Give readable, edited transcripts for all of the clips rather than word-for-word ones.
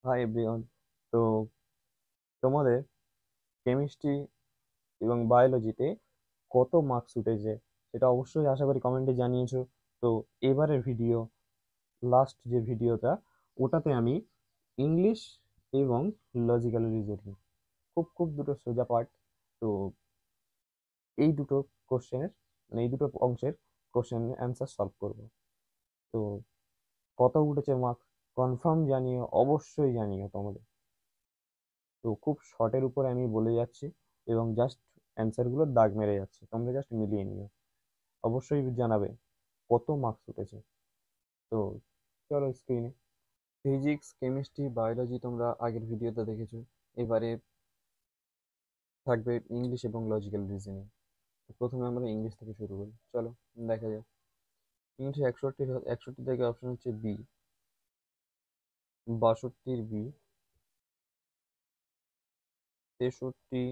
Hi everyone. তো তোমাদের chemistry এবং বায়োলজিতে কত মার্কস উঠেছে সেটা অবশ্যই আশা করি কমেন্টে জানিয়েছো। তো এবারের ভিডিও, লাস্ট যে ভিডিওটা, ওটাতে আমি ইংলিশ এবং লজিক্যাল রিজনিং, খুব খুব দুটো সোজা পার্ট। তো এই দুটো কোশ্চেনের, মানে এই দুটো অংশের কোশ্চেন অ্যান্সার সলভ করব। তো কত উঠেছে মার্কস কনফার্ম জানিও, অবশ্যই জানিও তোমাদের। তো খুব শর্টের উপরে আমি বলে যাচ্ছি এবং জাস্ট অ্যান্সারগুলো দাগ মেরে যাচ্ছি, তোমরা জাস্ট মিলিয়ে নিও। অবশ্যই জানাবে কত মার্কস উঠেছে। তো চলো স্ক্রিনে। ফিজিক্স, কেমিস্ট্রি, বায়োলজি তোমরা আগের ভিডিওতে দেখেছো। এবারে থাকবে ইংলিশ এবং লজিক্যাল রিজনিং। প্রথমে আমরা ইংলিশ থেকে শুরু করি, চলো দেখা যাক। ইংলিশে 61 থেকে অপশন হচ্ছে B, 62-র B, 63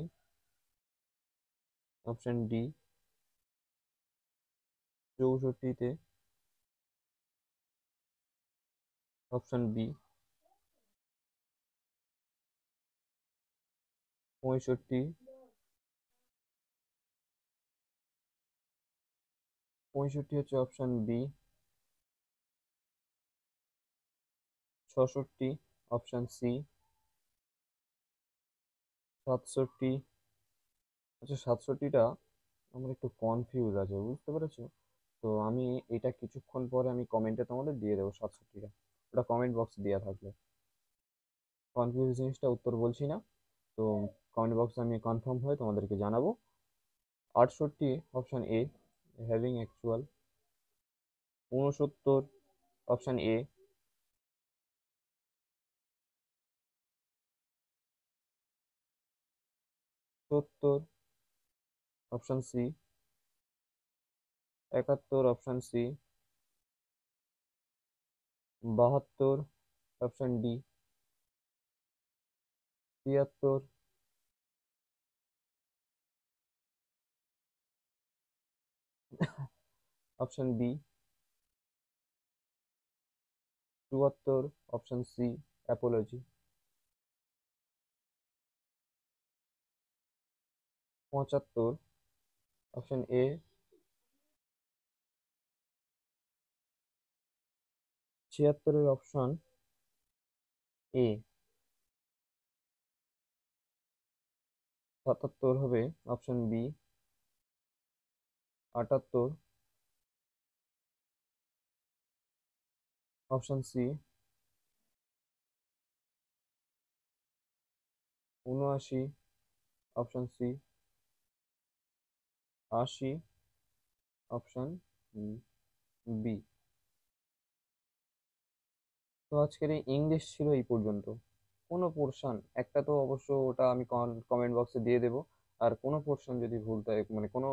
option D, 64-তে option B, 65, 65 হচ্ছে অপশন বি, 66 অপশন সি, 67, আচ্ছা 67টা আমার একটু কনফিউজ আছে, বুঝতে পেরেছো? তো আমি এটা কিছুক্ষণ পরে আমি কমেন্টে তোমাদের দিয়ে দেবো 67টা, ওটা কমেন্ট বক্সে দেওয়া থাকবে। কনফিউজ জিনিসটা উত্তর বলছি না, তো কমেন্ট বক্সে আমি কনফার্ম হয়ে তোমাদেরকে জানাবো। 68 option A, having actual. 69 option A, 70 option C, 71 option C, 72 option D, 73 option B, 74 option C, Apology. 75 option A, 76-এর option A, 77 হবে option B, 78 option C, 79 option C, 80 option B. তো আজকের এই English ছিল এই পর্যন্ত। কোনো পোর্শন একটা তো অবশ্য ওটা আমি কমেন্ট বক্সে দিয়ে দেবো। আর কোনো পোর্শন যদি ভুল থাকে, মানে কোনো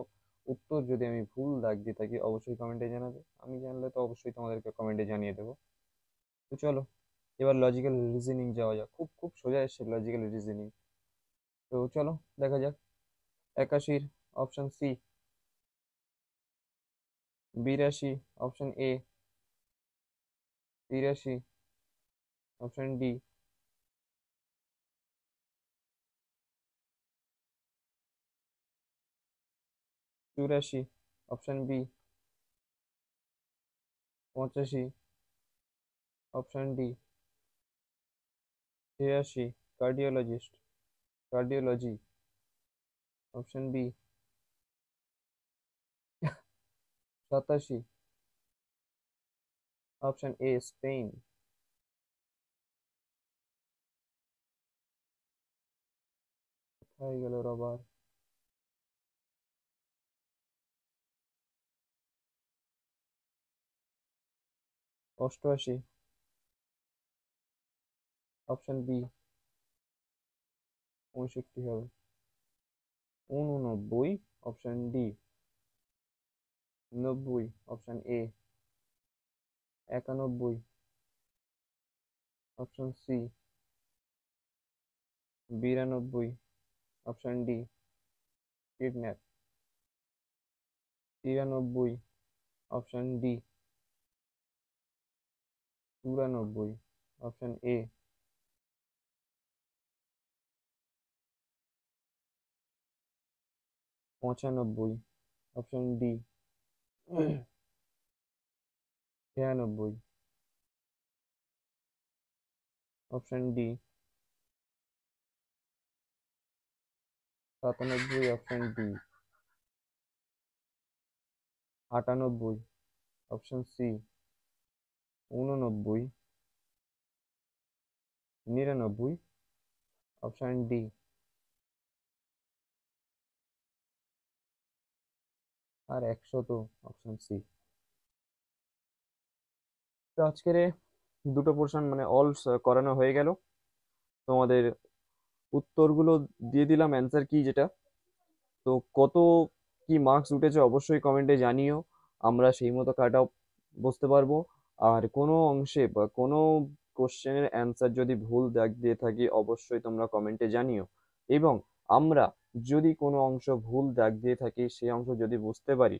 উত্তর যদি আমি ভুল দাগ দিয়ে থাকি, অবশ্যই কমেন্টে জানাবে। আমি জানলে তো অবশ্যই তোমাদেরকে কমেন্টে জানিয়ে দেবো। তো চলো এবার লজিক্যাল রিজনিং যাওয়া যাক, খুব খুব সোজা এসছে লজিক্যাল রিজনিং। তো চলো দেখা যাক। 81 option C, 82 option A, 83 option D, 84 option B, 85 option D, 86 cardiologist, cardiology option B, 87 option A Spain. হয়ে গেল রবার। 88 অপশন বি, 65 হবে। 89 option D, 90 option A, 91 option C, 92 option D, kidnap. 93 option D, 94 option A, 95, option D. 96, option D. 97, option D. 98, option C. 89, 99, option D. আর 100 তো option C. তো আজকের দুটো portion মানে all করানো হয়ে গেল। তোমাদের উত্তরগুলো দিয়ে দিলাম, অ্যান্সার কি যেটা। তো কত কি মার্কস উঠেছে অবশ্যই কমেন্টে জানিও, আমরা সেই মতো কাট অফ বসতে পারবো। আর কোনো অংশে বা কোনো কোশ্চেনের অ্যান্সার যদি ভুল দাগ দিয়ে থাকি অবশ্যই তোমরা কমেন্টে জানিও। এবং আমরা যদি কোনো অংশ ভুল দাগ দিয়ে থাকি, সেই অংশ যদি বুঝতে পারি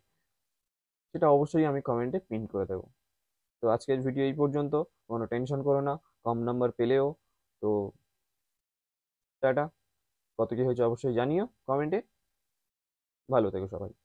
সেটা অবশ্যই আমি কমেন্টে পিন করে দেবো। তো আজকের ভিডিও এই পর্যন্ত, কোনো টেনশন করো না, কম নাম্বার পেলেও তো টাটা। কত কি হয়েছে অবশ্যই জানিও কমেন্টে। ভালো থেকো সবাই।